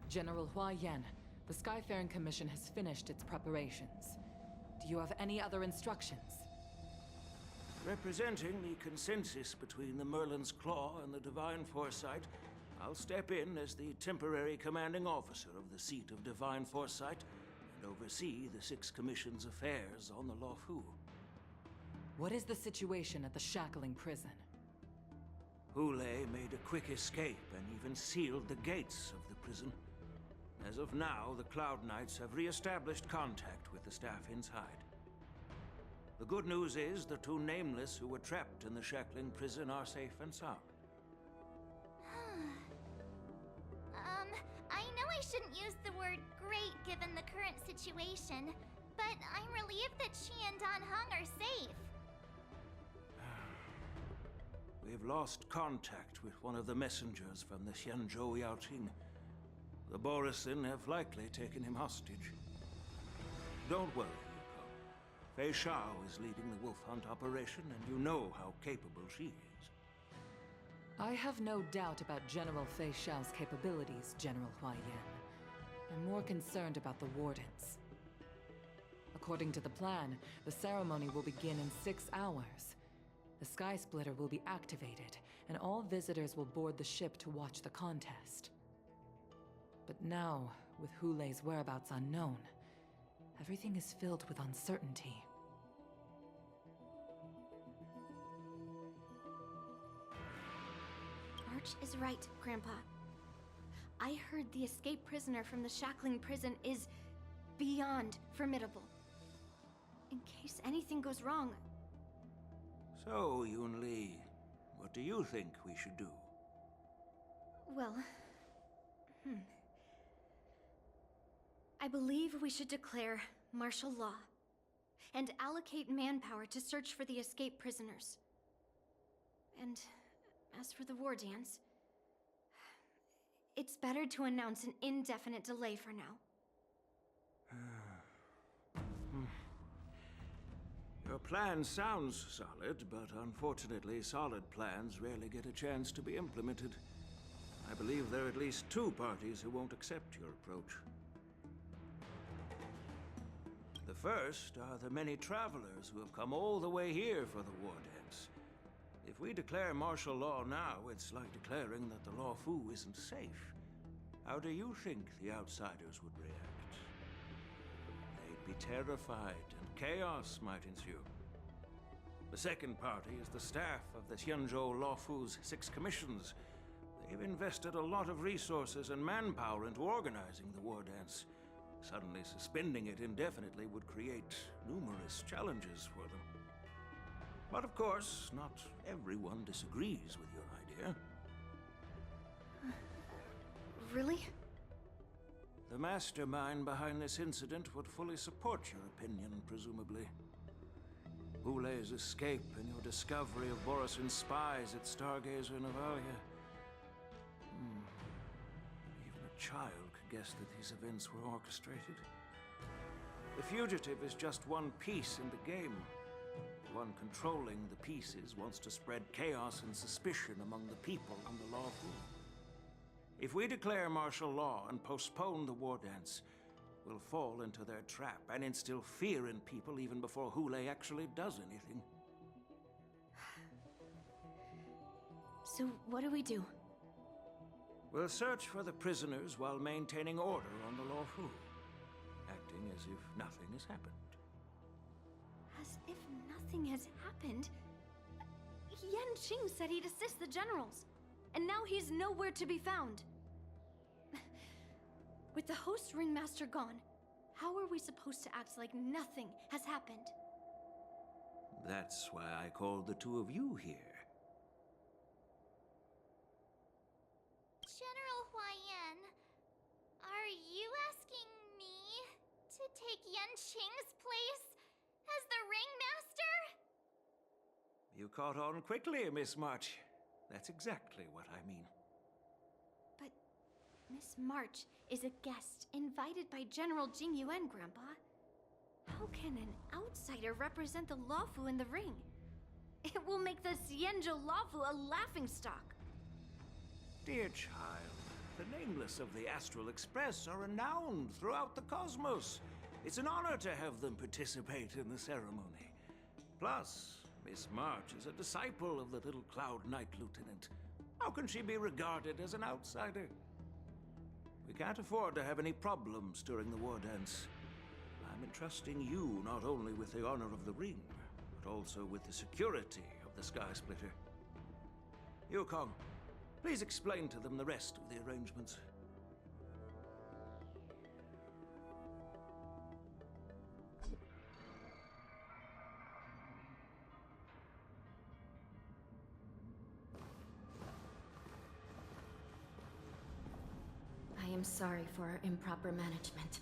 General Hua Yan, the Skyfaring Commission has finished its preparations. Do you have any other instructions? Representing the consensus between the Merlin's Claw and the Divine Foresight, I'll step in as the temporary commanding officer of the seat of Divine Foresight and oversee the Six Commission's affairs on the Luofu. What is the situation at the Shackling prison? Hule made a quick escape and even sealed the gates of the prison. As of now, the Cloud Knights have re-established contact with the staff inside. The good news is the two Nameless who were trapped in the Shackling prison are safe and sound. I know I shouldn't use the word great given the current situation, but I'm relieved that she and Dan Heng are safe. We've lost contact with one of the messengers from the Xianzhou Yaoting. The Borisin have likely taken him hostage. Don't worry, Yuko. Fei Shao is leading the wolf hunt operation, and you know how capable she is. I have no doubt about General Fei Shao's capabilities, General Hua Yan. I'm more concerned about the Wardens. According to the plan, the ceremony will begin in 6 hours. The Sky Splitter will be activated, and all visitors will board the ship to watch the contest. But now, with Hule's whereabouts unknown, everything is filled with uncertainty. March is right, Grandpa. I heard the escaped prisoner from the Shackling prison is beyond formidable. In case anything goes wrong. So, Yunli, what do you think we should do? Well, I believe we should declare martial law and allocate manpower to search for the escaped prisoners. And as for the war dance, it's better to announce an indefinite delay for now. Your plan sounds solid, but unfortunately, solid plans rarely get a chance to be implemented. I believe there are at least 2 parties who won't accept your approach. The first are the many travelers who have come all the way here for the war dance. If we declare martial law now, it's like declaring that the Luofu isn't safe. How do you think the outsiders would react? They'd be terrified, and chaos might ensue. The second party is the staff of the Xianzhou Luofu's 6 commissions. They've invested a lot of resources and manpower into organizing the war dance. Suddenly suspending it indefinitely would create numerous challenges for them. But of course, not everyone disagrees with your idea. Really? The mastermind behind this incident would fully support your opinion, presumably. Hule's escape and your discovery of Borisin's spies at Stargazer Navalia. Even a child could guess that these events were orchestrated. The fugitive is just one piece in the game. The one controlling the pieces wants to spread chaos and suspicion among the people on the Luofu. If we declare martial law and postpone the war dance, we'll fall into their trap and instill fear in people even before Hule actually does anything. So what do we do? We'll search for the prisoners while maintaining order on the Luofu, acting as if nothing has happened. As if nothing has happened? Yan Qing said he'd assist the generals, and now he's nowhere to be found. With the host ringmaster gone, how are we supposed to act like nothing has happened? That's why I called the 2 of you here. General Hua Yan, are you asking me to take Yan Qing's place as the ringmaster? You caught on quickly, Miss March. That's exactly what I mean. But Miss March is a guest invited by General Jing Yuan, Grandpa. How can an outsider represent the Luofu in the ring? It will make the Xianzhou Luofu a laughingstock. Dear child, the nameless of the Astral Express are renowned throughout the cosmos. It's an honor to have them participate in the ceremony. Plus, Miss March is a disciple of the little Cloud Knight Lieutenant. How can she be regarded as an outsider? We can't afford to have any problems during the war dance. I'm entrusting you not only with the honor of the ring, but also with the security of the Sky Splitter. Yukong, please explain to them the rest of the arrangements. I am sorry for our improper management,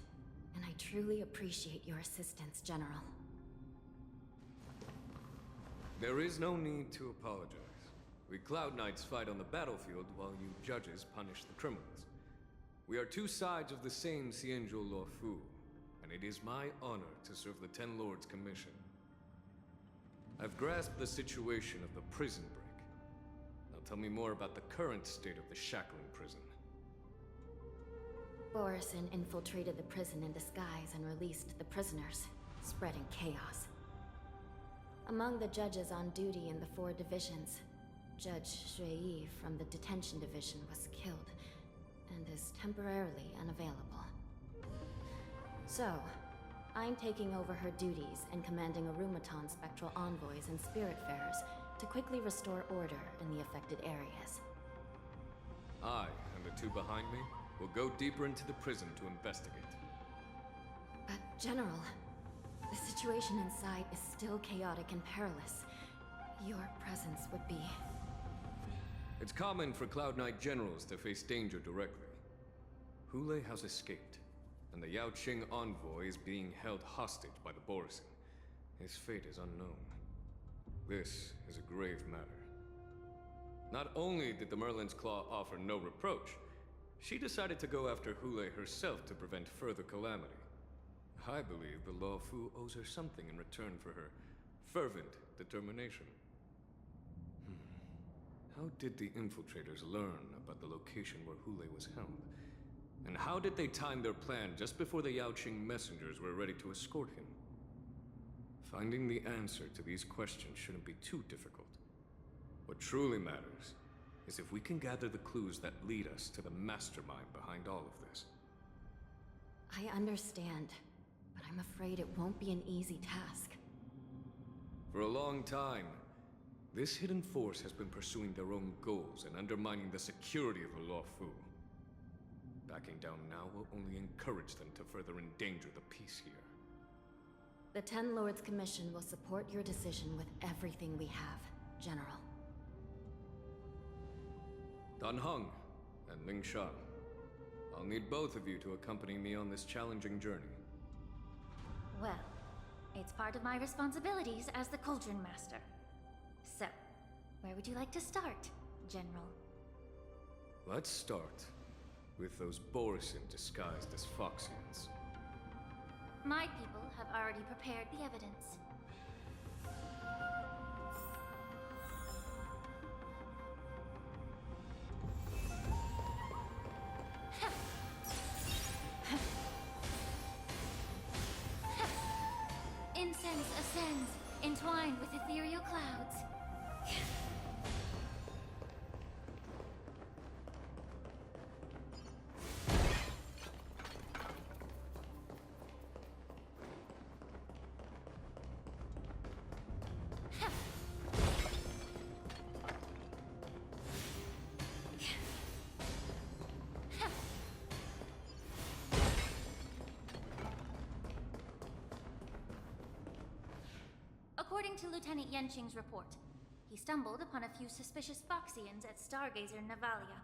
and I truly appreciate your assistance, General. There is no need to apologize. We Cloud Knights fight on the battlefield while you judges punish the criminals. We are two sides of the same Cienjo Luofu, and it is my honor to serve the Ten Lords' commission. I've grasped the situation of the prison break. Now tell me more about the current state of the Shackling prison. Borison infiltrated the prison in disguise and released the prisoners, spreading chaos. Among the judges on duty in the 4 divisions, Judge Shui from the Detention Division was killed, and is temporarily unavailable. So, I'm taking over her duties and commanding Arumaton spectral envoys and spiritfarers to quickly restore order in the affected areas. I, and the 2 behind me, will go deeper into the prison to investigate. But, General, the situation inside is still chaotic and perilous. Your presence would be... It's common for Cloud Knight generals to face danger directly. Hule has escaped, and the Yaoqing envoy is being held hostage by the Borison. His fate is unknown. This is a grave matter. Not only did the Merlin's Claw offer no reproach, she decided to go after Hule herself to prevent further calamity. I believe the Luofu owes her something in return for her fervent determination. How did the infiltrators learn about the location where Hule was held? And how did they time their plan just before the Yaoqing messengers were ready to escort him? Finding the answer to these questions shouldn't be too difficult. What truly matters is if we can gather the clues that lead us to the mastermind behind all of this. I understand, but I'm afraid it won't be an easy task. For a long time, this hidden force has been pursuing their own goals and undermining the security of the Luofu. Backing down now will only encourage them to further endanger the peace here. The Ten Lords Commission will support your decision with everything we have, General. Dan Heng and Ling Shan, I'll need both of you to accompany me on this challenging journey. Well, it's part of my responsibilities as the Cauldron Master. So, where would you like to start, General? Let's start with those Borison disguised as Foxians. My people have already prepared the evidence. Incense ascends, entwined with ethereal clouds. According to Lieutenant Yenqing's report, he stumbled upon a few suspicious Foxians at Stargazer Navalia.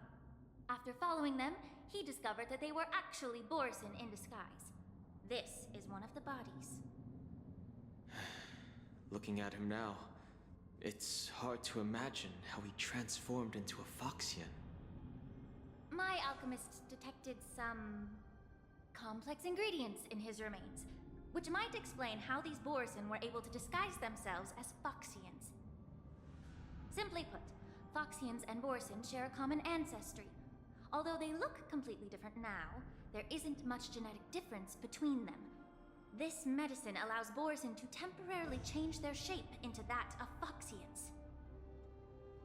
After following them, he discovered that they were actually Borison in disguise. This is one of the bodies. Looking at him now, it's hard to imagine how he transformed into a Foxian. My alchemists detected some complex ingredients in his remains, which might explain how these Borison were able to disguise themselves as Foxians. Simply put, Foxians and Borison share a common ancestry, Although they look completely different now, there isn't much genetic difference between them. This medicine allows Borison to temporarily change their shape into that of Foxians.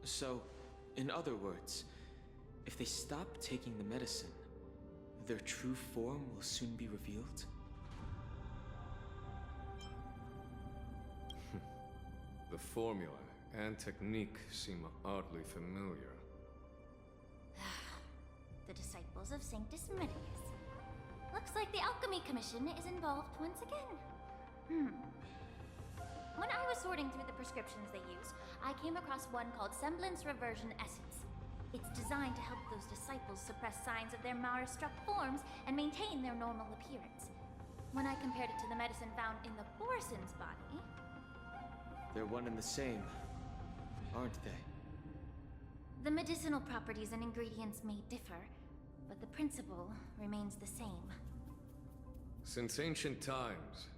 So, in other words, if they stop taking the medicine, their true form will soon be revealed? The formula and technique seem oddly familiar. The disciples of Sanctus Medius. Looks like the Alchemy Commission is involved once again. When I was sorting through the prescriptions they use, I came across one called Semblance Reversion Essence. It's designed to help those disciples suppress signs of their Mara-struck forms and maintain their normal appearance. When I compared it to the medicine found in the Borison's body... They're one and the same, aren't they? The medicinal properties and ingredients may differ, but the principle remains the same. Since ancient times,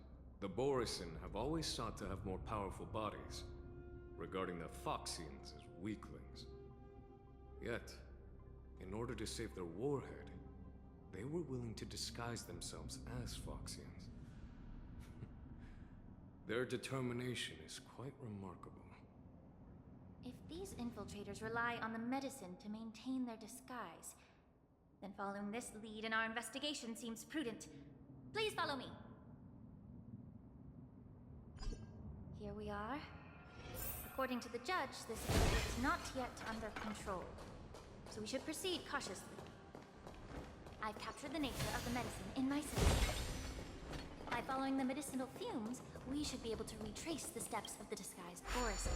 the Borison have always sought to have more powerful bodies, regarding the Foxians as weaklings. Yet, in order to save their warhead, they were willing to disguise themselves as Foxians. Their determination is quite remarkable. If these infiltrators rely on the medicine to maintain their disguise, then following this lead in our investigation seems prudent. Please follow me. Here we are. According to the judge, this area is not yet under control, so we should proceed cautiously. I've captured the nature of the medicine in my system. By following the medicinal fumes, we should be able to retrace the steps of the disguised Borison.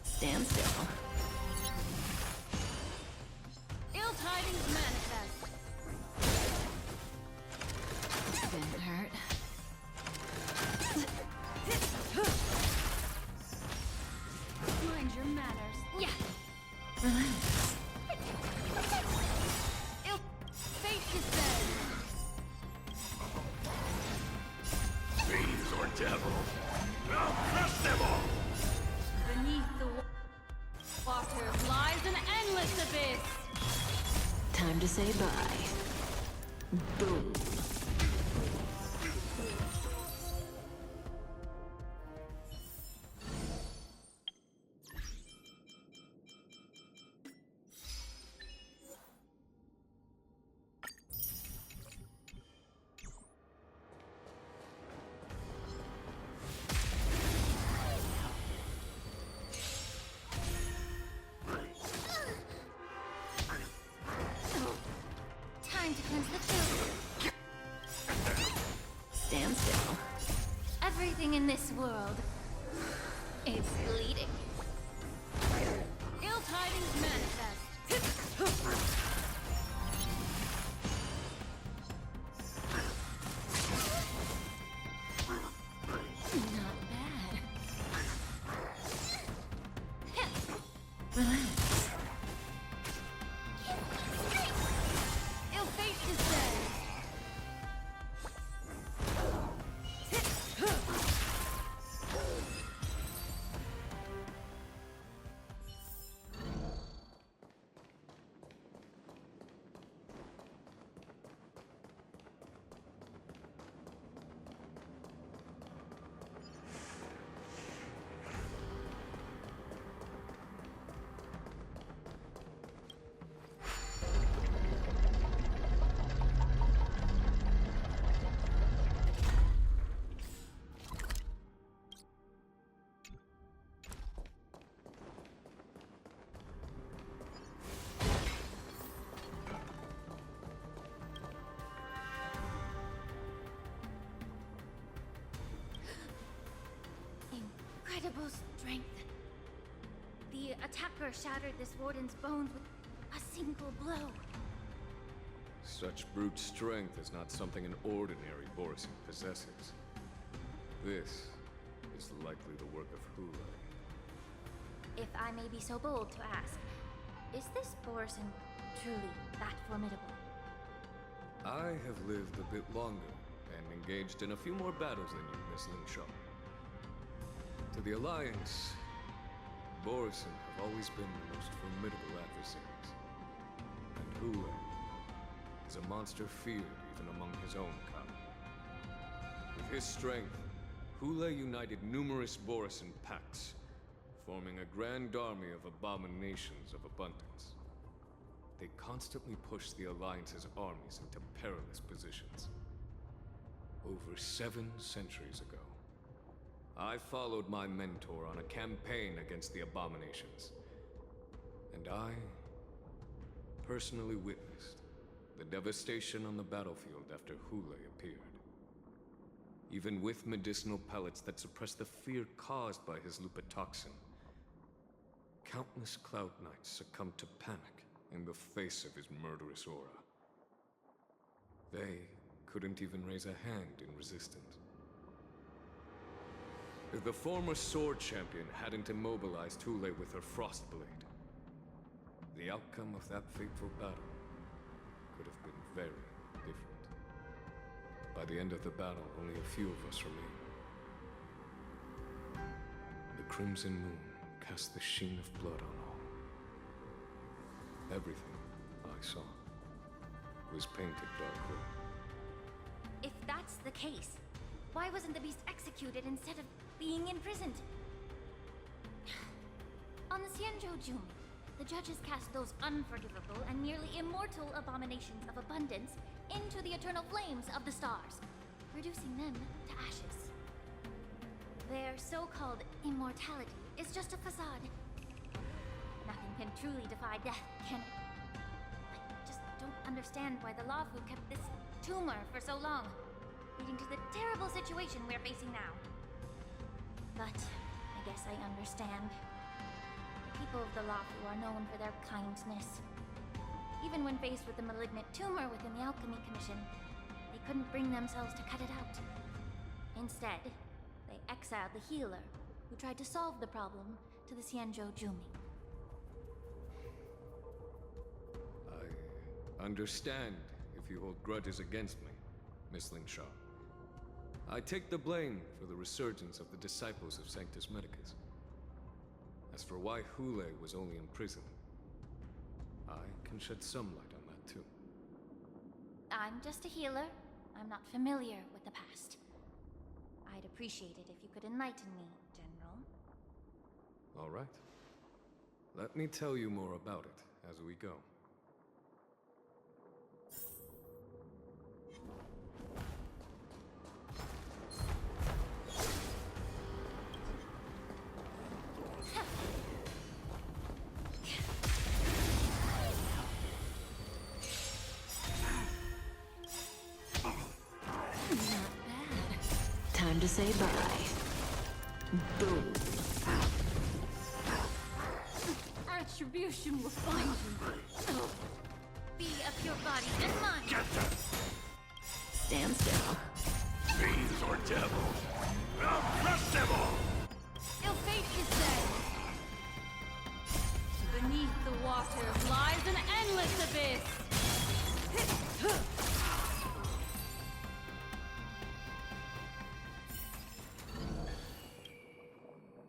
Stand still. Ill tidings manifest. Didn't hurt. Mind your manners. Yeah. Relax. Ill fate is dead. Fiends or devils, I'll crush them all! Beneath the water lies an endless abyss. Time to say bye. Boom. Time to cleanse the children. Stand still. Everything in this world is bleeding. Ill tidings manifest. Not bad. Relax. Ill fate is dead. Incredible strength. The attacker shattered this warden's bones with a single blow. Such brute strength is not something an ordinary Borisin possesses. This is likely the work of Hule. If I may be so bold to ask, is this Borisin truly that formidable? I have lived a bit longer and engaged in a few more battles than you, Miss Lingshaw. To the Alliance, Borisin have always been the most formidable adversaries. And Hule is a monster feared even among his own kind. With his strength, Hule united numerous Borisin pacts, forming a grand army of abominations of abundance. They constantly pushed the Alliance's armies into perilous positions. Over 7 centuries ago, I followed my mentor on a campaign against the abominations. And I personally witnessed the devastation on the battlefield after Hule appeared. Even with medicinal pellets that suppressed the fear caused by his lupitoxin, countless Cloud Knights succumbed to panic in the face of his murderous aura. They couldn't even raise a hand in resistance. If the former sword champion hadn't immobilized Hule with her Frostblade, the outcome of that fateful battle could have been very different. By the end of the battle, only a few of us remained. The crimson moon cast the sheen of blood on all. Everything I saw was painted dark red. If that's the case, why wasn't the beast executed instead of being imprisoned? On the Xianzhou, the judges cast those unforgivable and nearly immortal abominations of abundance into the eternal flames of the stars, reducing them to ashes. Their so-called immortality is just a facade. Nothing can truly defy death, can it? I just don't understand why the Lafu kept this tumor for so long, leading to the terrible situation we're facing now. But I guess I understand. The people of the Lafu are known for their kindness. Even when faced with the malignant tumor within the Alchemy Commission, they couldn't bring themselves to cut it out. Instead, they exiled the healer, who tried to solve the problem, to the Xianzhou Jumi. I understand if you hold grudges against me, Miss Lingshaw. I take the blame for the resurgence of the disciples of Sanctus Medicus. As for why Hule was only in prison, I can shed some light on that too. I'm just a healer. I'm not familiar with the past. I'd appreciate it if you could enlighten me, General. All right. Let me tell you more about it as we go. Time to say bye. Boom. Retribution will find you. Be of your body and mind. Get them! Stand still. Fiends or devils! I'll crush them all! Your fate is set. Beneath the waters lies an endless abyss.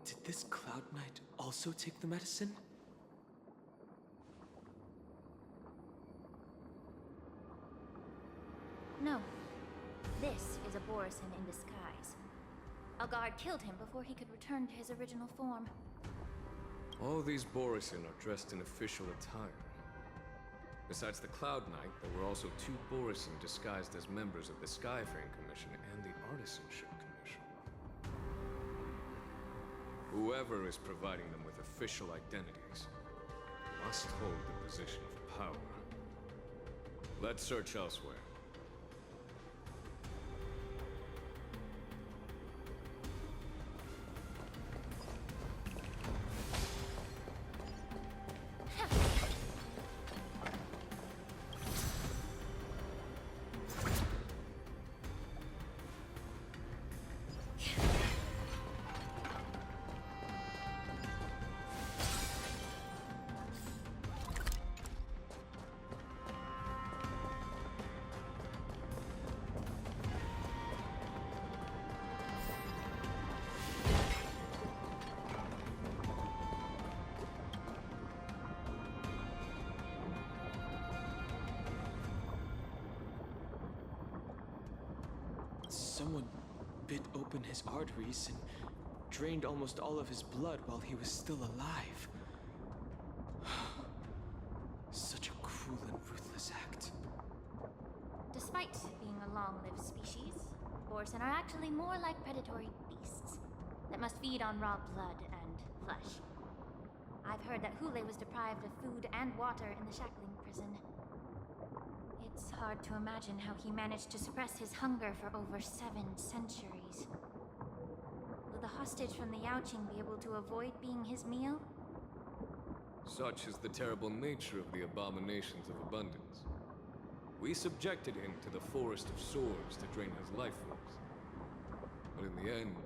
Did this Cloud Knight also take the medicine? No. This is a Borisin in disguise. A guard killed him before he could return to his original form. All these Borisin are dressed in official attire. Besides the Cloud Knight, there were also 2 Borisin disguised as members of the Skyfaring Commission and the Artisanship Commission. Whoever is providing them with official identities must hold the position of power. Let's search elsewhere. Someone bit open his arteries and drained almost all of his blood while he was still alive. Such a cruel and ruthless act. Despite being a long-lived species, Borson are actually more like predatory beasts that must feed on raw blood and flesh. I've heard that Hule was deprived of food and water in the shackling prison. It's hard to imagine how he managed to suppress his hunger for over 7 centuries. Will the hostage from the Yaoqing be able to avoid being his meal? Such is the terrible nature of the abominations of abundance. We subjected him to the forest of swords to drain his life force. But in the end,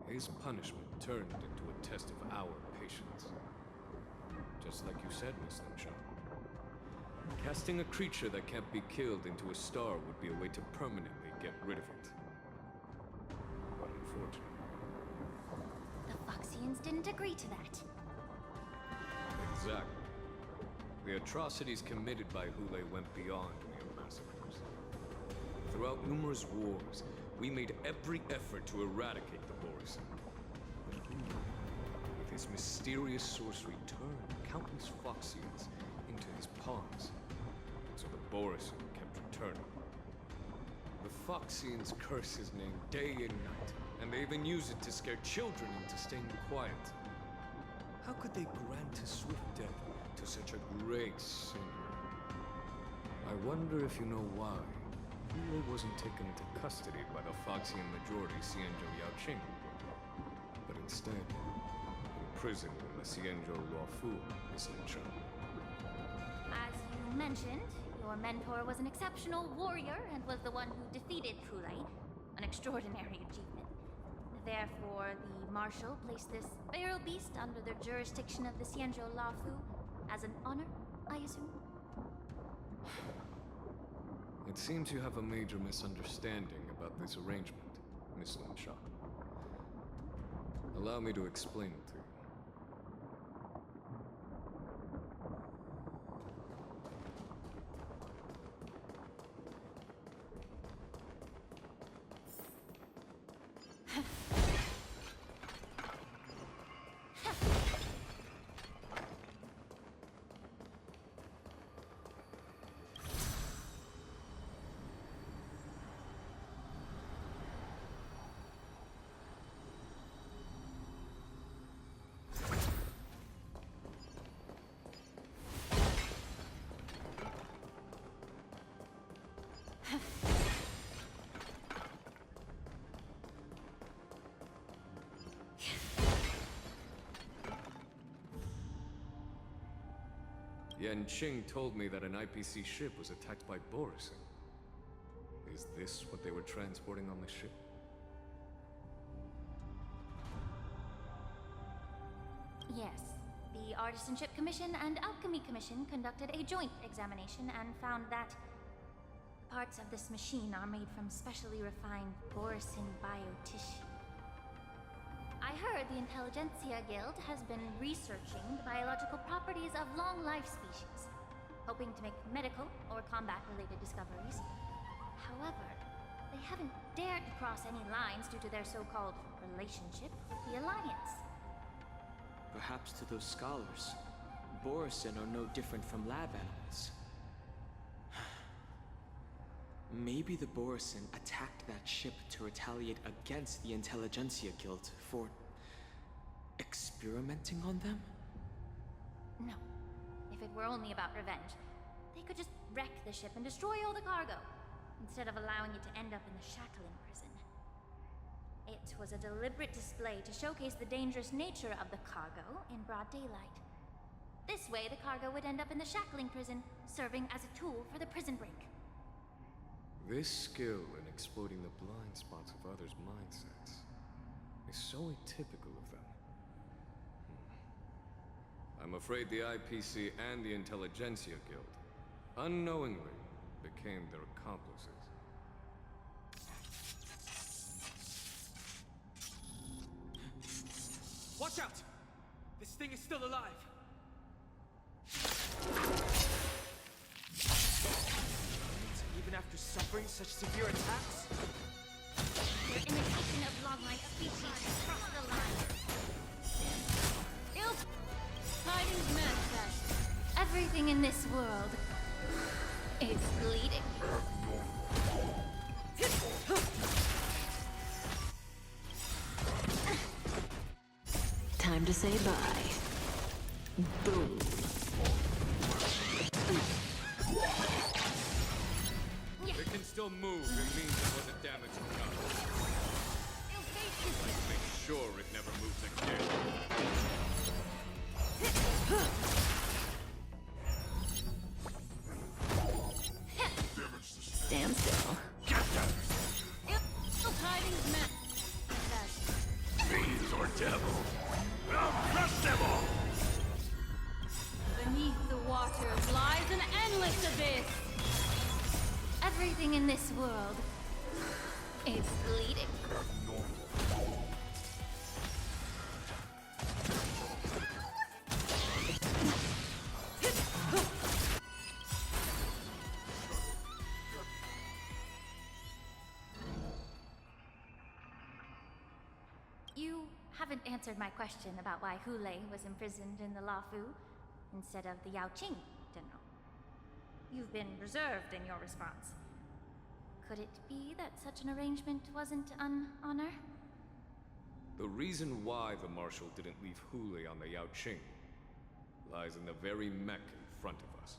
his punishment turned into a test of our patience. Just like you said, Miss Linshaw. Casting a creature that can't be killed into a star would be a way to permanently get rid of it. But unfortunately. The Foxians didn't agree to that. Exactly. The atrocities committed by Hule went beyond mere massacres. Throughout numerous wars, we made every effort to eradicate the Borison. But Hule, with his mysterious sorcery, turned countless Foxians into his pawns. So the Borison kept returning. The Foxians curse his name day and night, and they even use it to scare children into staying quiet. How could they grant a swift death to such a great sinner? I wonder if you know why Hule wasn't taken into custody by the Foxian majority Xianzhou Yaoqing, but instead imprisoned in the Xianzhou Luofu, Miss Linshaw. As you mentioned, your mentor was an exceptional warrior and was the one who defeated Hule, an extraordinary achievement. Therefore, the Marshal placed this feral beast under the jurisdiction of the Xianzhou Luofu as an honor, I assume? It seems you have a major misunderstanding about this arrangement, Miss Linshaw. Allow me to explain it to you. Yanqing told me that an IPC ship was attacked by Borison. Is this what they were transporting on the ship? Yes. The Artisanship Commission and Alchemy Commission conducted a joint examination and found that parts of this machine are made from specially refined Borison biotissue. I heard the Intelligentsia Guild has been researching the biological properties of long-life species, hoping to make medical or combat-related discoveries. However, they haven't dared to cross any lines due to their so-called relationship with the Alliance. Perhaps to those scholars, Borison are no different from lab animals. Maybe the Borison attacked that ship to retaliate against the Intelligentsia Guild for experimenting on them? No. If it were only about revenge, they could just wreck the ship and destroy all the cargo, instead of allowing it to end up in the shackling prison. It was a deliberate display to showcase the dangerous nature of the cargo in broad daylight. This way, the cargo would end up in the shackling prison, serving as a tool for the prison break. This skill in exploiting the blind spots of others' mindsets is so atypical of them. I'm afraid the IPC and the Intelligentsia Guild unknowingly became their accomplices. Watch out! This thing is still alive! Even after suffering such severe attacks? Your imitation of long-life species crossed the line. Ill tidings manifest. Everything in this world is bleeding. Time to say bye. Boom. It can still move. It means it wasn't damaged enough. Let's make sure it never moves again. Stand still. Ill tidings manifest. Fiends or devils. I'll crush them all! Beneath the waters lies an endless abyss. Everything in this world is bleeding. You haven't answered my question about why Hulei was imprisoned in the Lafu instead of the Yaoqing, General. You've been reserved in your response. Could it be that such an arrangement wasn't an honor? The reason why the Marshal didn't leave Hulei on the Yaoqing lies in the very mech in front of us.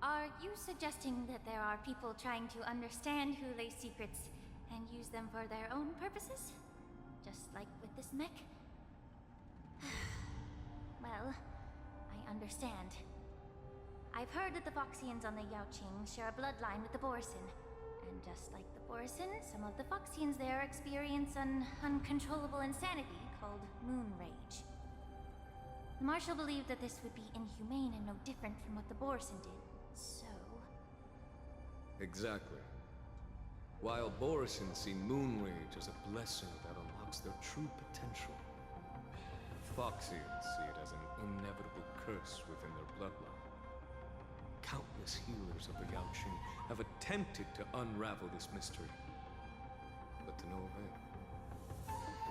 Are you suggesting that there are people trying to understand Hulei's secrets and use them for their own purposes? Just like with this mech? Well, I understand. I've heard that the Foxians on the Yaoqing share a bloodline with the Borison. And just like the Borison, some of the Foxians there experience an uncontrollable insanity called moon rage. The Marshal believed that this would be inhumane and no different from what the Borison did, so... Exactly. While Borison see moon rage as a blessing that unlocks their true potential, Foxians see it as an inevitable curse within their bloodline. Countless healers of the Yaoqing have attempted to unravel this mystery, but to no avail.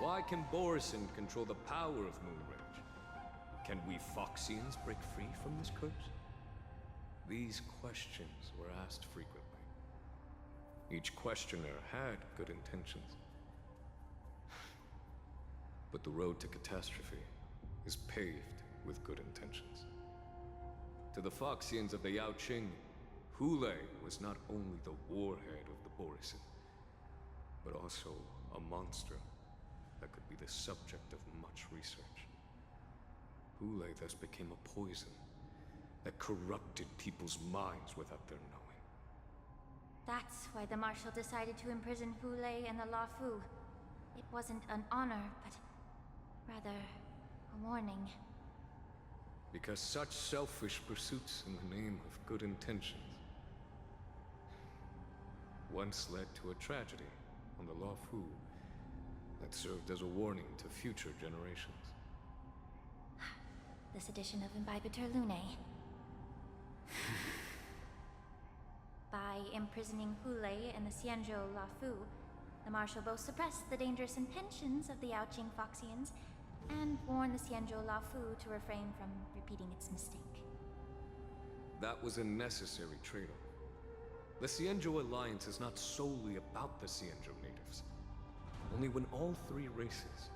Why can Borison control the power of moon rage? Can we Foxians break free from this curse? These questions were asked frequently. Each questioner had good intentions. But the road to catastrophe is paved with good intentions. To the Foxians of the Yaoqing, Hulei was not only the warhead of the Borison, but also a monster that could be the subject of much research. Hulei thus became a poison that corrupted people's minds without their knowing. That's why the Marshal decided to imprison Hulei and the Lafu. It wasn't an honor, but rather a warning. Because such selfish pursuits in the name of good intentions once led to a tragedy on the Lafu that served as a warning to future generations. This edition of Imbibitor Lunae. By imprisoning Hulei and the Xianzhou Lafu, the Marshal both suppressed the dangerous intentions of the Yaoqing Foxians and warned the Xianzhou Lafu to refrain from repeating its mistake. That was a necessary trade-off. The Xianzhou Alliance is not solely about the Xianzhou natives. Only when all three races,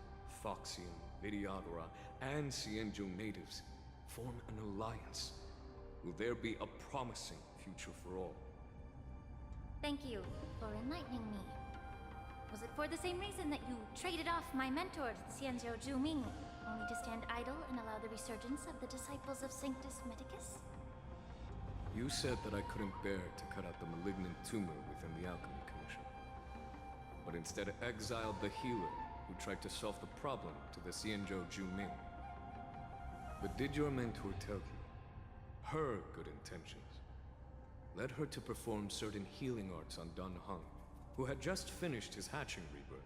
Foxian, Vidyadhara, and Xianzhou natives, form an alliance, will there be a promising future for all. Thank you for enlightening me. Was it for the same reason that you traded off my mentor, Xianzhou Zhuming, only to stand idle and allow the resurgence of the disciples of Sanctus Medicus? You said that I couldn't bear to cut out the malignant tumor within the Alchemy Commission, but instead exiled the healer who tried to solve the problem to the Xianzhou Zhuming. But did your mentor tell you her good intentions led her to perform certain healing arts on Dan Heng, who had just finished his hatching rebirth,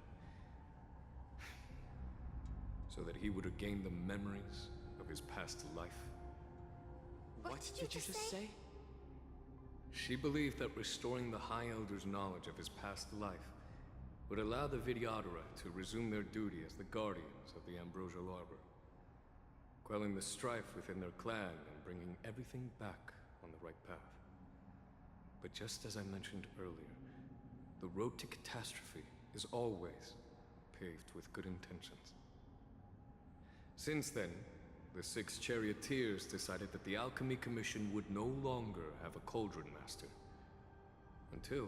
so that he would regain the memories of his past life? What did you just say? She believed that restoring the High Elder's knowledge of his past life would allow the Vidyadhara to resume their duty as the guardians of the Ambrosial Arbor, quelling the strife within their clan and bringing everything back on the right path. But just as I mentioned earlier, the road to catastrophe is always paved with good intentions. Since then, the 6 charioteers decided that the Alchemy Commission would no longer have a cauldron master. Until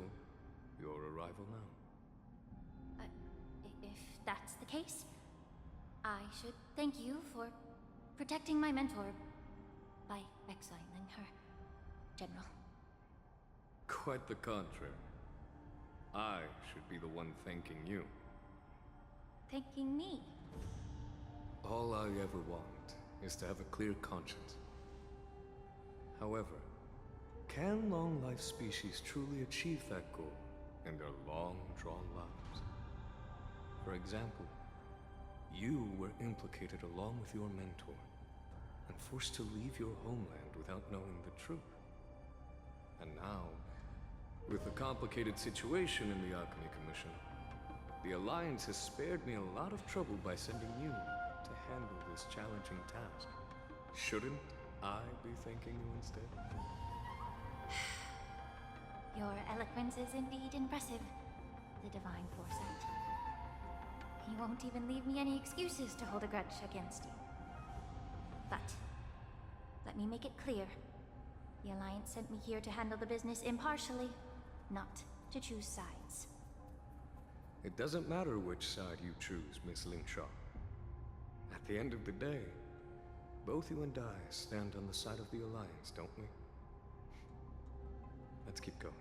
your arrival now. If that's the case, I should thank you for protecting my mentor by exiling her, General. Quite the contrary. I should be the one thanking you. Thanking me? All I ever want is to have a clear conscience. However, can long-life species truly achieve that goal in their long-drawn lives? For example, you were implicated along with your mentor, and forced to leave your homeland without knowing the truth. And now, with the complicated situation in the Alchemy Commission, the Alliance has spared me a lot of trouble by sending you to handle this challenging task. Shouldn't I be thanking you instead? Your eloquence is indeed impressive, the divine foresight. You won't even leave me any excuses to hold a grudge against you. But, let me make it clear. The Alliance sent me here to handle the business impartially, not to choose sides. It doesn't matter which side you choose, Miss Lingshaw. At the end of the day, both you and I stand on the side of the Alliance, don't we? Let's keep going.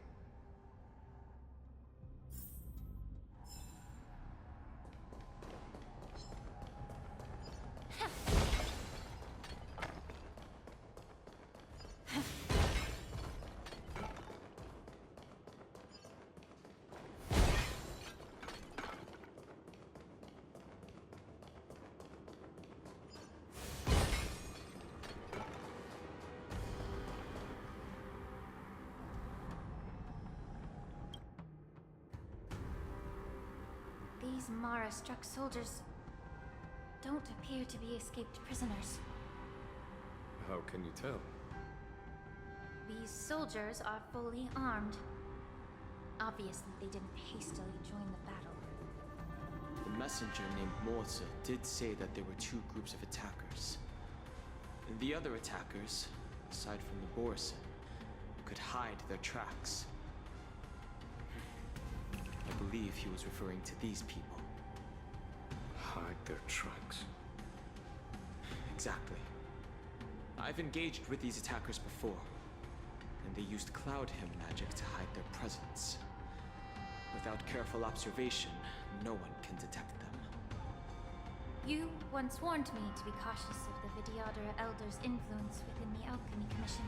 These Mara-struck soldiers don't appear to be escaped prisoners. How can you tell? These soldiers are fully armed. Obviously, they didn't hastily join the battle. The messenger named Morza did say that there were 2 groups of attackers. And the other attackers, aside from the Borison, could hide their tracks. I believe he was referring to these people. Hide their tracks. Exactly. I've engaged with these attackers before, and they used Cloud Hymn magic to hide their presence. Without careful observation, no one can detect them. You once warned me to be cautious of the Vidyadhara Elder's influence within the Alchemy Commission.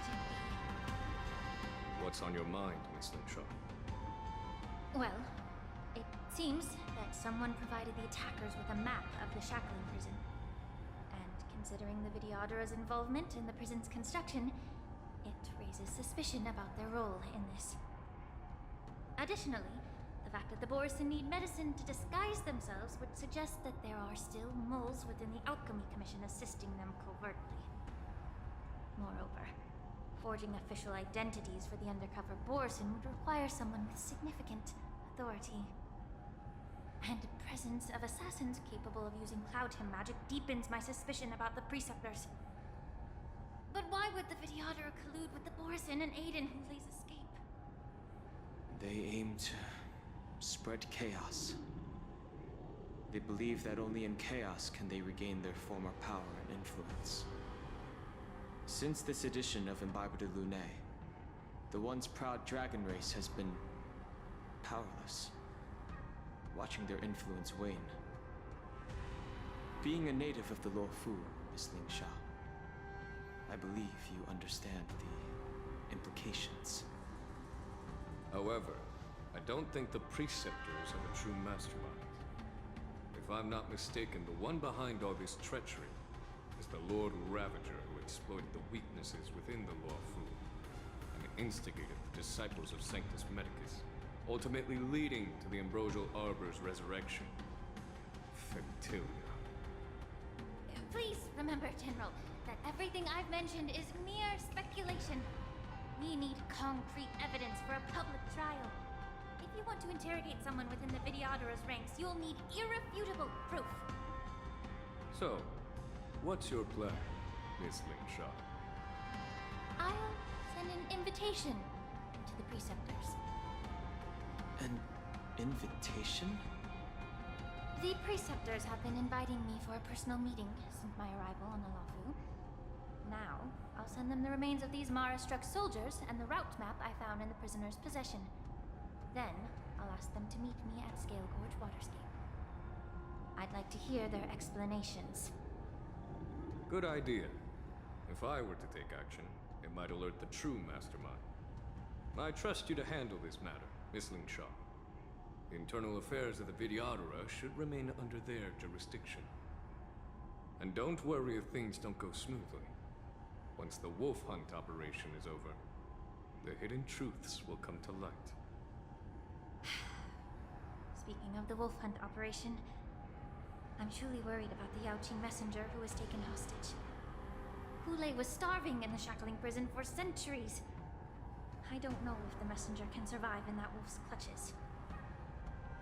Didn't we? What's on your mind, Miss Lingshaw? Well, it seems that someone provided the attackers with a map of the shackling prison. And considering the Vidyadhara's involvement in the prison's construction, it raises suspicion about their role in this. Additionally, the fact that the Borison need medicine to disguise themselves would suggest that there are still moles within the Alchemy Commission assisting them covertly. Moreover, forging official identities for the undercover Borison would require someone with significant authority. And the presence of assassins capable of using Cloud Hymn magic deepens my suspicion about the Preceptors. But why would the Vidyadhara collude with the Borison and aid in Hulei's escape? They aim to spread chaos. They believe that only in chaos can they regain their former power and influence. Since this edition of Imbibe de Lunae, the once proud dragon race has been powerless, watching their influence wane. Being a native of the Luofu, Miss Lingshaw, I believe you understand the implications. However, I don't think the Preceptors are the true masterminds. If I'm not mistaken, the one behind all this treachery is the Lord Ravager who exploited the weaknesses within the Luofu and instigated the disciples of Sanctus Medicus ultimately leading to the Ambrosial Arbor's resurrection. Fentilia. Please remember, General, that everything I've mentioned is mere speculation. We need concrete evidence for a public trial. If you want to interrogate someone within the Videodora's ranks, you'll need irrefutable proof. So, what's your plan, Miss Lingshaw? I'll send an invitation to the Preceptors. An invitation? The Preceptors have been inviting me for a personal meeting since my arrival on Alafu. Now, I'll send them the remains of these Mara-struck soldiers and the route map I found in the prisoner's possession. Then, I'll ask them to meet me at Scale Gorge Waterscape. I'd like to hear their explanations. Good idea. If I were to take action, it might alert the true mastermind. I trust you to handle this matter, Miss Lingshaw. The internal affairs of the Videodora should remain under their jurisdiction. And don't worry if things don't go smoothly. Once the wolf hunt operation is over, the hidden truths will come to light. Speaking of the wolf hunt operation, I'm truly worried about the Yaoqing messenger who was taken hostage. Hulei was starving in the shackling prison for centuries. I don't know if the messenger can survive in that wolf's clutches.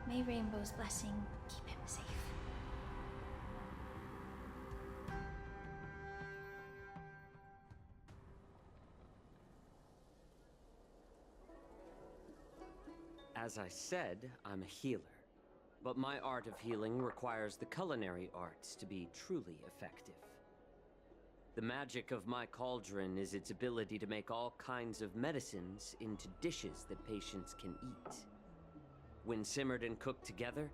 May Rainbow's blessing keep him safe. As I said, I'm a healer. But my art of healing requires the culinary arts to be truly effective. The magic of my cauldron is its ability to make all kinds of medicines into dishes that patients can eat. When simmered and cooked together,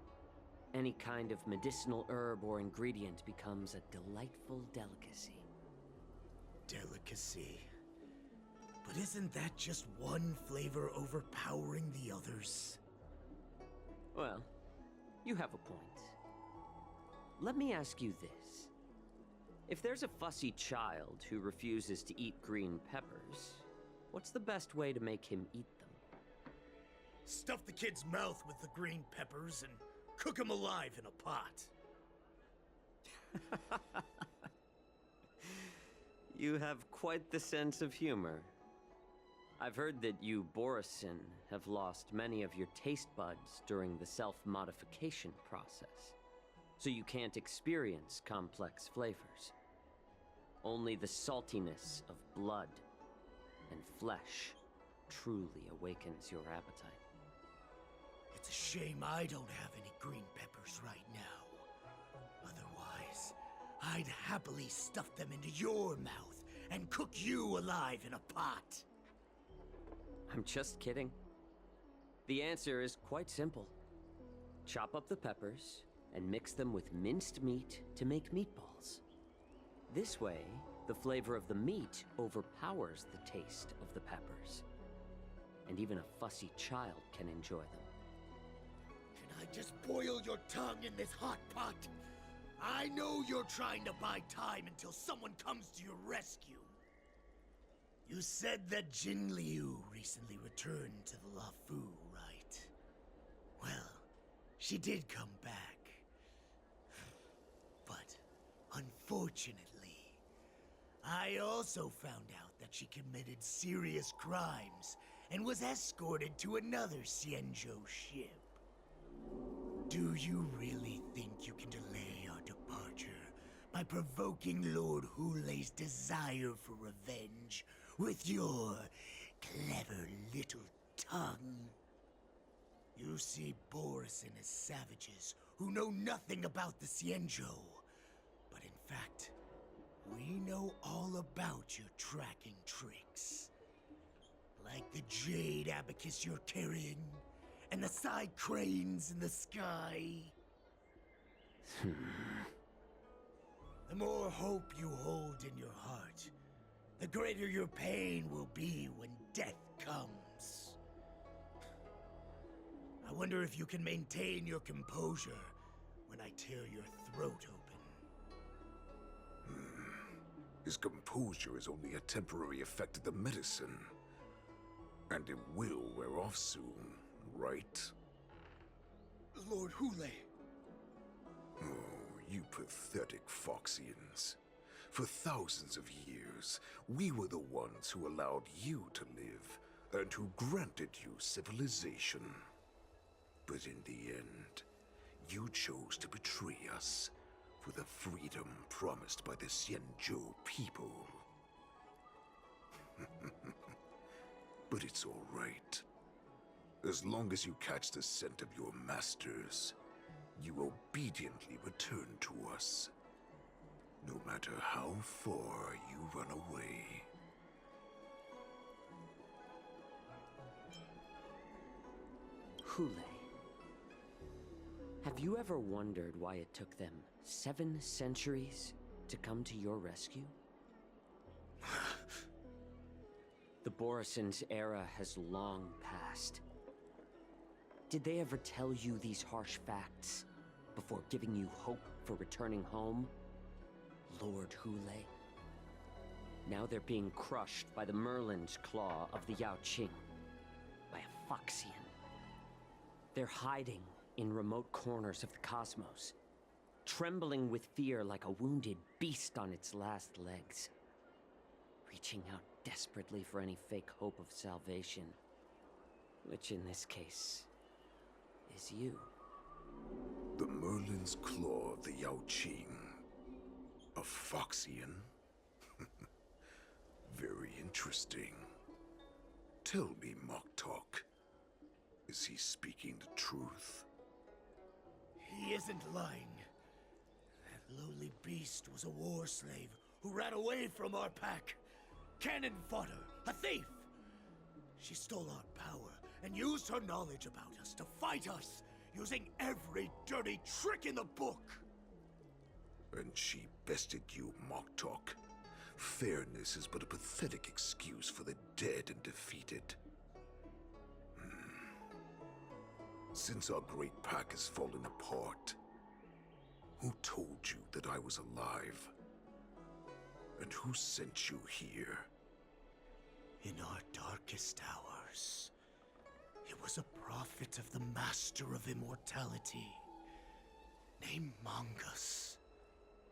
any kind of medicinal herb or ingredient becomes a delightful delicacy. Delicacy? But isn't that just one flavor overpowering the others? Well, you have a point. Let me ask you this. If there's a fussy child who refuses to eat green peppers, what's the best way to make him eat them? Stuff the kid's mouth with the green peppers and cook him alive in a pot. You have quite the sense of humor. I've heard that you, Borisin, have lost many of your taste buds during the self-modification process, so you can't experience complex flavors. Only the saltiness of blood and flesh truly awakens your appetite. It's a shame I don't have any green peppers right now. Otherwise, I'd happily stuff them into your mouth and cook you alive in a pot. I'm just kidding. The answer is quite simple. Chop up the peppers and mix them with minced meat to make meatballs. This way, the flavor of the meat overpowers the taste of the peppers. And even a fussy child can enjoy them. Can I just boil your tongue in this hot pot? I know you're trying to buy time until someone comes to your rescue. You said that Jin Liu recently returned to the Lafu, right? Well, she did come back. But, unfortunately, I also found out that she committed serious crimes and was escorted to another Xianzhou ship. Do you really think you can delay our departure by provoking Lord Hulei's desire for revenge with your clever little tongue? You see Borisin as savages who know nothing about the Xianzhou. But in fact, we know all about your tracking tricks. Like the jade abacus you're carrying, and the side cranes in the sky. The more hope you hold in your heart, the greater your pain will be when death comes. I wonder if you can maintain your composure when I tear your throat open. His composure is only a temporary effect of the medicine. And it will wear off soon, right? Lord Hule. Oh, you pathetic Foxians. For thousands of years, we were the ones who allowed you to live, and who granted you civilization. But in the end, you chose to betray us for the freedom promised by the Xianzhou people. But it's all right. As long as you catch the scent of your masters, you obediently return to us. No matter how far you run away. Hule. Have you ever wondered why it took them 7 centuries to come to your rescue? The Borison's era has long passed. Did they ever tell you these harsh facts before giving you hope for returning home, Lord Hule? Now they're being crushed by the Merlin's claw of the Yaoqing, by a Foxian. They're hiding in remote corners of the cosmos, trembling with fear like a wounded beast on its last legs, reaching out desperately for any fake hope of salvation, which in this case is you. The Merlin's claw of the Yaoqing. A Foxian? Very interesting. Tell me, Moktok, is he speaking the truth? He isn't lying. That lowly beast was a war slave who ran away from our pack. Cannon fodder, a thief! She stole our power and used her knowledge about us to fight us, using every dirty trick in the book. And she bested you, Moktok. Fairness is but a pathetic excuse for the dead and defeated. Since our great pack has fallen apart, who told you that I was alive? And who sent you here? In our darkest hours, it was a prophet of the Master of Immortality, named Mongus,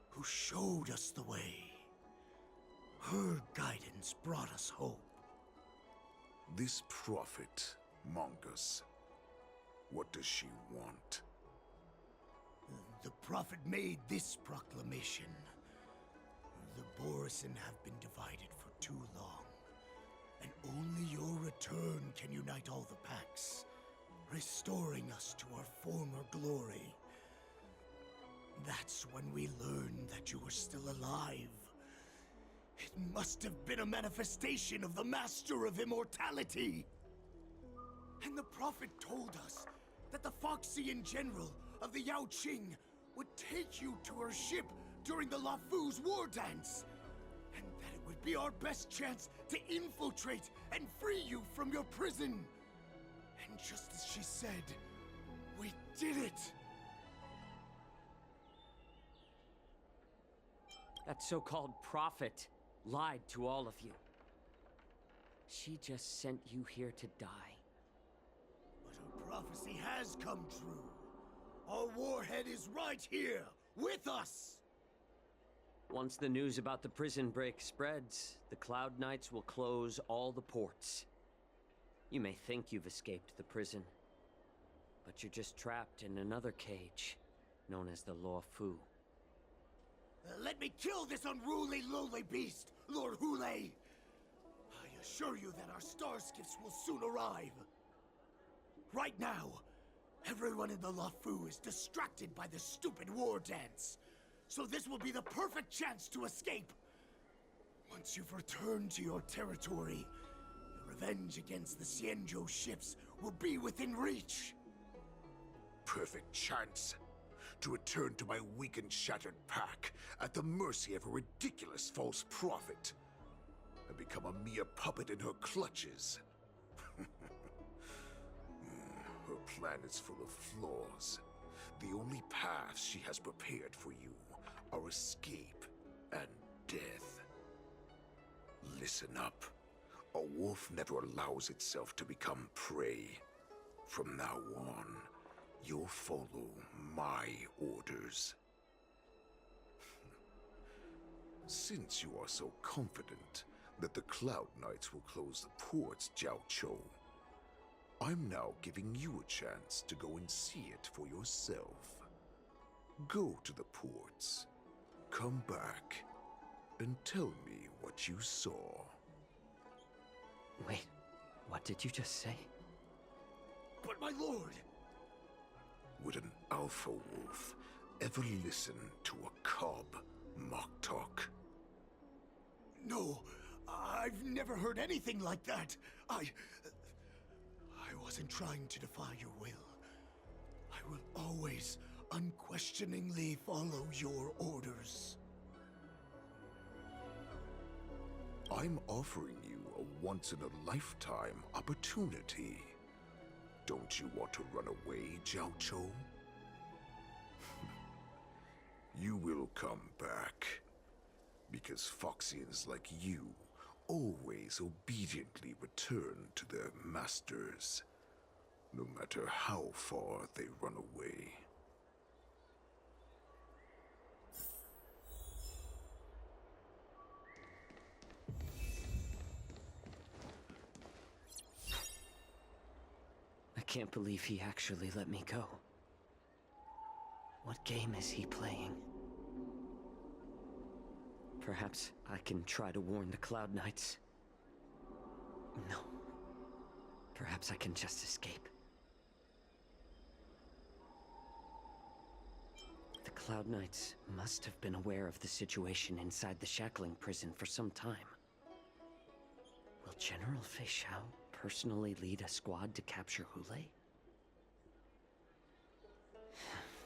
who showed us the way. Her guidance brought us hope. This prophet, Mongus, what does she want? The prophet made this proclamation. The Borison have been divided for too long, and only your return can unite all the packs, restoring us to our former glory. That's when we learned that you were still alive. It must have been a manifestation of the Master of Immortality. And the prophet told us that the Foxian general of the Yaoqing would take you to her ship during the Lafu's war dance, and that it would be our best chance to infiltrate and free you from your prison. And just as she said, we did it! That so-called prophet lied to all of you. She just sent you here to die. But her prophecy has come true. Our warhead is right here, with us! Once the news about the prison break spreads, the Cloud Knights will close all the ports. You may think you've escaped the prison, but you're just trapped in another cage, known as the Luofu. Let me kill this unruly, lowly beast, Lord Hule! I assure you that our star skiffs will soon arrive. Right now, everyone in the Luofu is distracted by the stupid war dance. So this will be the perfect chance to escape. Once you've returned to your territory, your revenge against the Xianzhou ships will be within reach. Perfect chance to return to my weak and shattered pack at the mercy of a ridiculous false prophet and become a mere puppet in her clutches. Her plan is full of flaws. The only paths she has prepared for you are escape and death. Listen up. A wolf never allows itself to become prey. From now on, you'll follow my orders. Since you are so confident that the Cloud Knights will close the ports, Jiao Chou, I'm now giving you a chance to go and see it for yourself. Go to the ports, come back, and tell me what you saw. Wait, what did you just say? But my lord! Would an alpha wolf ever listen to a cub mock talk? No, I've never heard anything like that. I wasn't trying to defy your will. I will always unquestioningly follow your orders. I'm offering you a once-in-a-lifetime opportunity. Don't you want to run away, Jiao Chou? You will come back. Because Foxians like you always obediently return to their masters, no matter how far they run away. I can't believe he actually let me go. What game is he playing? Perhaps I can try to warn the Cloud Knights. No. Perhaps I can just escape. The Cloud Knights must have been aware of the situation inside the shackling prison for some time. Will General Fei Xiao personally lead a squad to capture Hulei?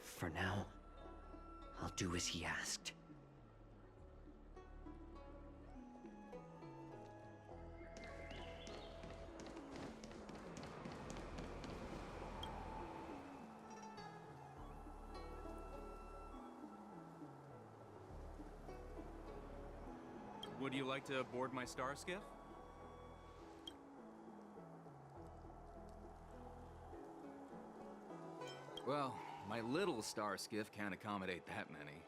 For now, I'll do as he asked. Would you like to board my star skiff? Well, my little star skiff can't accommodate that many.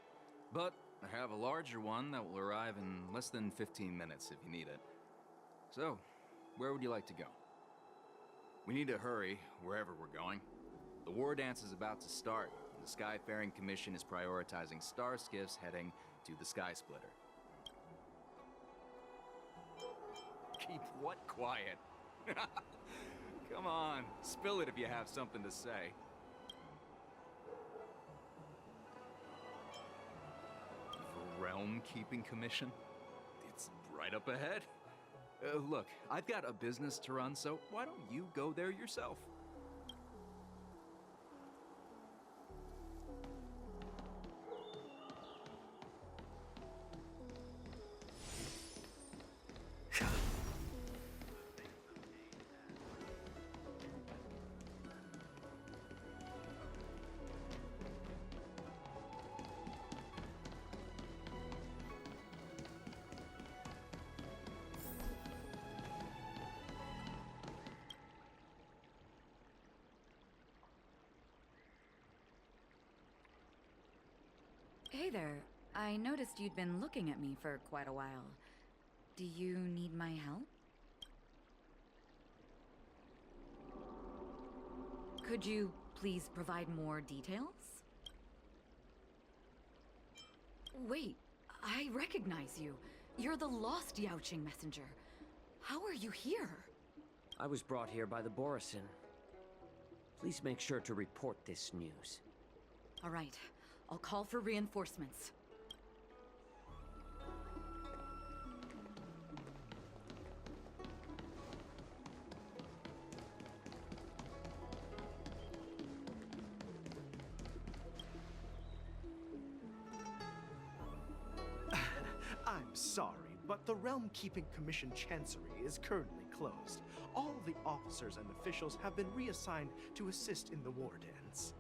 But I have a larger one that will arrive in less than 15 minutes if you need it. So, where would you like to go? We need to hurry wherever we're going. The war dance is about to start, and the Skyfaring Commission is prioritizing star skiffs heading to the Sky Splitter. Keep what quiet? Come on, spill it if you have something to say. The Realm Keeping Commission? It's right up ahead. Look, I've got a business to run, so why don't you go there yourself? Hey there. I noticed you'd been looking at me for quite a while. Do you need my help? Could you please provide more details? Wait, I recognize you. You're the lost Yaoqing messenger. How are you here? I was brought here by the Borisin. Please make sure to report this news. All right. I'll call for reinforcements. I'm sorry, but the Realm Keeping Commission Chancery is currently closed. All the officers and officials have been reassigned to assist in the war dance.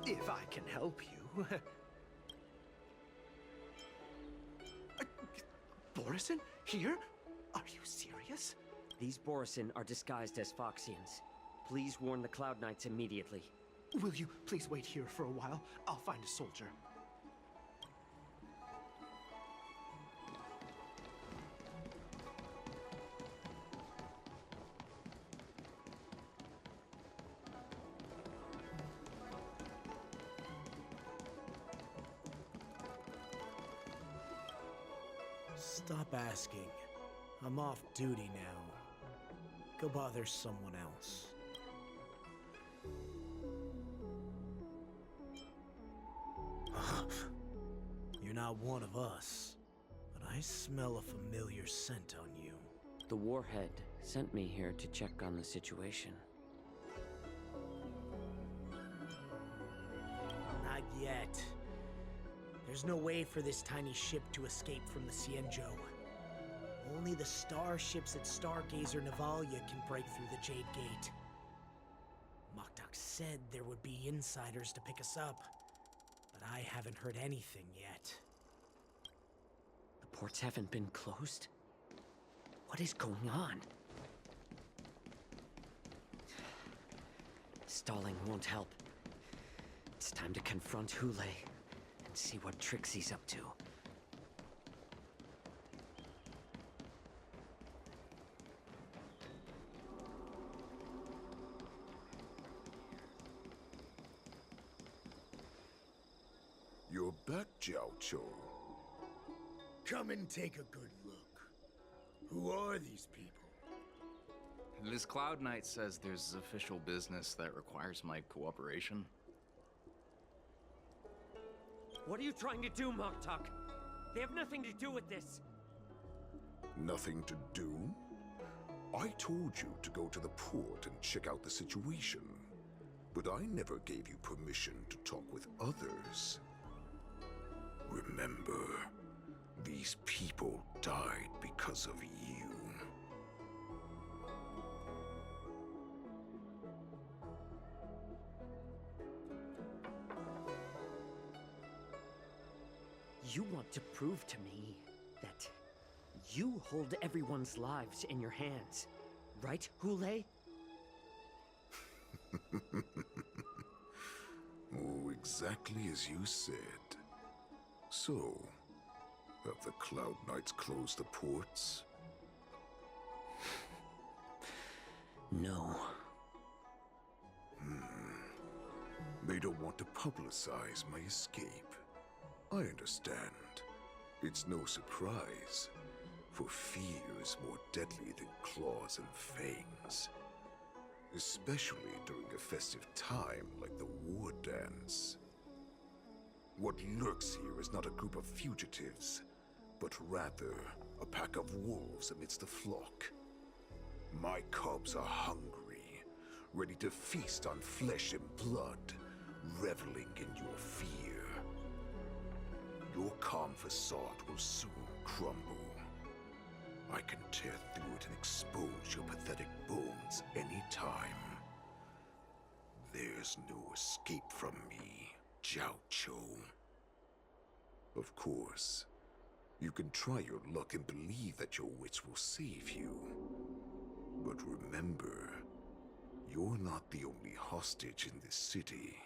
If I can help you. Borisin? Here? Are you serious? These Borisin are disguised as Foxians. Please warn the Cloud Knights immediately. Will you please wait here for a while? I'll find a soldier. Stop asking. I'm off duty now. Go bother someone else. You're not one of us, but I smell a familiar scent on you. The Warhead sent me here to check on the situation. Not yet. There's no way for this tiny ship to escape from the Xianzhou. Only the starships at Stargazer Navalia can break through the Jade Gate. Moktok said there would be insiders to pick us up, but I haven't heard anything yet. The ports haven't been closed? What is going on? Stalling won't help. It's time to confront Hule and see what tricks he's up to. You're back, Jiao. Come and take a good look. Who are these people? This Cloud Knight says there's official business that requires my cooperation. What are you trying to do, Moktok? They have nothing to do with this. Nothing to do? I told you to go to the port and check out the situation. But I never gave you permission to talk with others. Remember, these people died because of you. You want to prove to me that you hold everyone's lives in your hands, right, Hule? Oh, exactly as you said. So, have the Cloud Knights closed the ports? No. They don't want to publicize my escape. I understand. It's no surprise, for fear is more deadly than claws and fangs. Especially during a festive time like the war dance. What lurks here is not a group of fugitives, but rather a pack of wolves amidst the flock. My cubs are hungry, ready to feast on flesh and blood, reveling in your fear. Your calm facade will soon crumble. I can tear through it and expose your pathetic bones any time. There's no escape from me, Jiao. Of course, you can try your luck and believe that your wits will save you. But remember, you're not the only hostage in this city.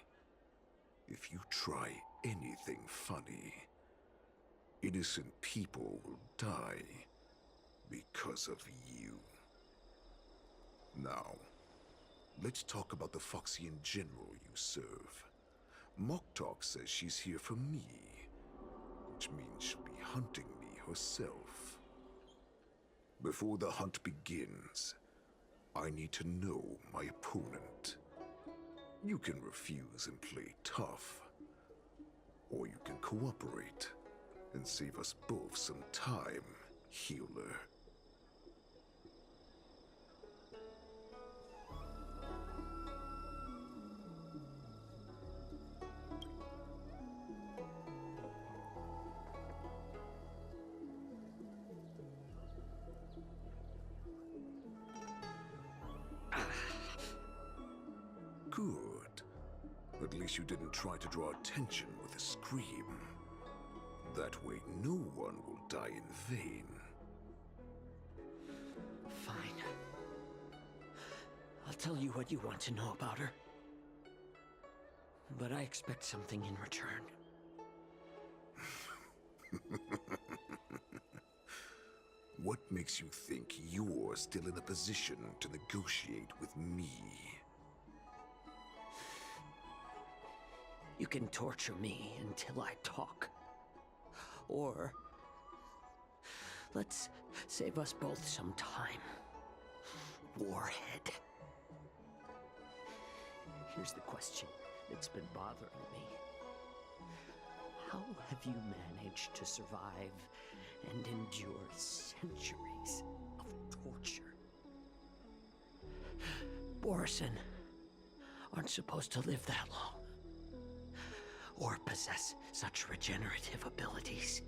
If you try anything funny, innocent people will die because of you. Now, let's talk about the Foxian general you serve. Moktok says she's here for me, which means she'll be hunting me herself. Before the hunt begins, I need to know my opponent. You can refuse and play tough, or you can cooperate and save us both some time, healer. Good. At least you didn't try to draw attention with a scream. That way no one will die in vain. Fine. tell you what you want to know about her. But I expect something in return. What makes you think you're still in a position to negotiate with me? You can torture me until I talk. Or let's save us both some time. Warhead. Here's the question that's been bothering me. How have you managed to survive and endure centuries of torture? Borison aren't supposed to live that long. Or possess such regenerative abilities.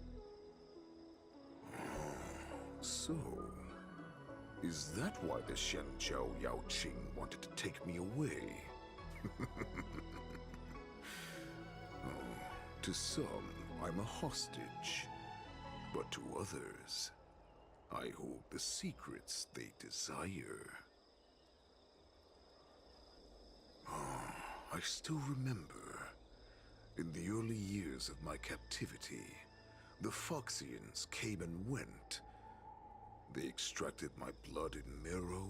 So, is that why the Shenjiao Yaoqing wanted to take me away? To some, I'm a hostage. But to others, I hold the secrets they desire. I still remember. In the early years of my captivity, the Foxians came and went. They extracted my blood and marrow,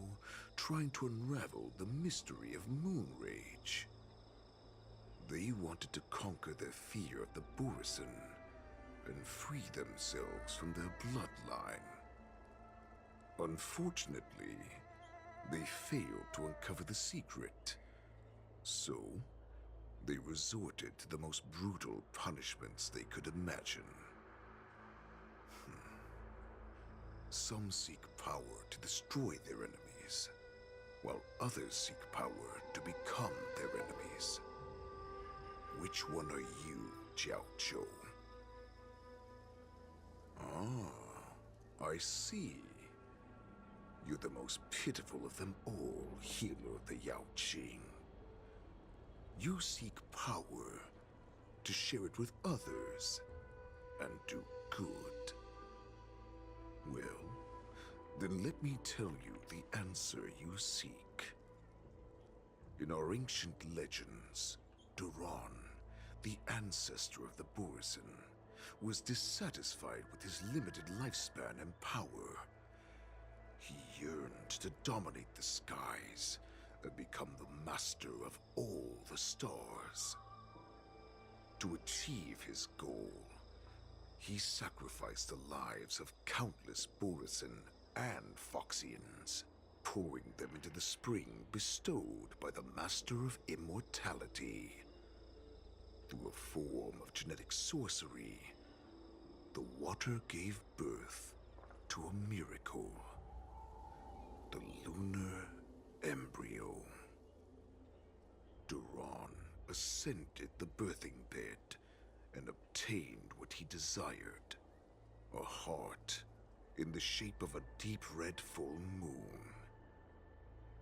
trying to unravel the mystery of moon rage. They wanted to conquer their fear of the Borison and free themselves from their bloodline. Unfortunately, they failed to uncover the secret. So, they resorted to the most brutal punishments they could imagine. Some seek power to destroy their enemies, while others seek power to become their enemies. Which one are you, Jiao Zhou? Ah, I see. You're the most pitiful of them all, healer of the Yaoqing. You seek power to share it with others and do good. Well, then let me tell you the answer you seek. In our ancient legends, Duran, the ancestor of the Borison, was dissatisfied with his limited lifespan and power. He yearned to dominate the skies and become the master of all the stars. To achieve his goal, he sacrificed the lives of countless Borison and Foxians, pouring them into the spring bestowed by the Master of Immortality. Through a form of genetic sorcery, the water gave birth to a miracle. The lunar embryo. Duran ascended the birthing bed and obtained what he desired. A heart in the shape of a deep red full moon.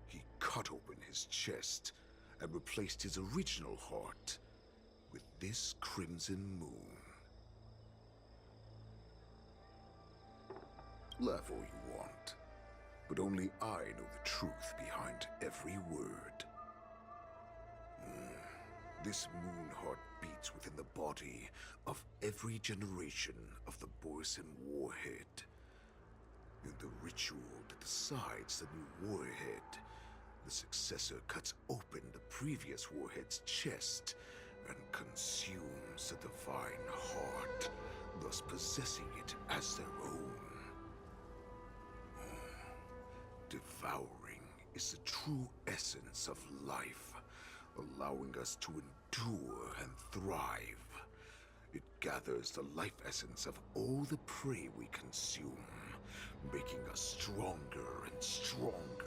He cut open his chest and replaced his original heart with this crimson moon. Laugh all you want, but only I know the truth behind every word. This moon heart beats within the body of every generation of the Borison warhead. In the ritual that decides the new warhead, the successor cuts open the previous warhead's chest and consumes the divine heart, thus possessing it as their own. Devouring is the true essence of life, allowing us to endure and thrive. It gathers the life essence of all the prey we consume, making us stronger and stronger.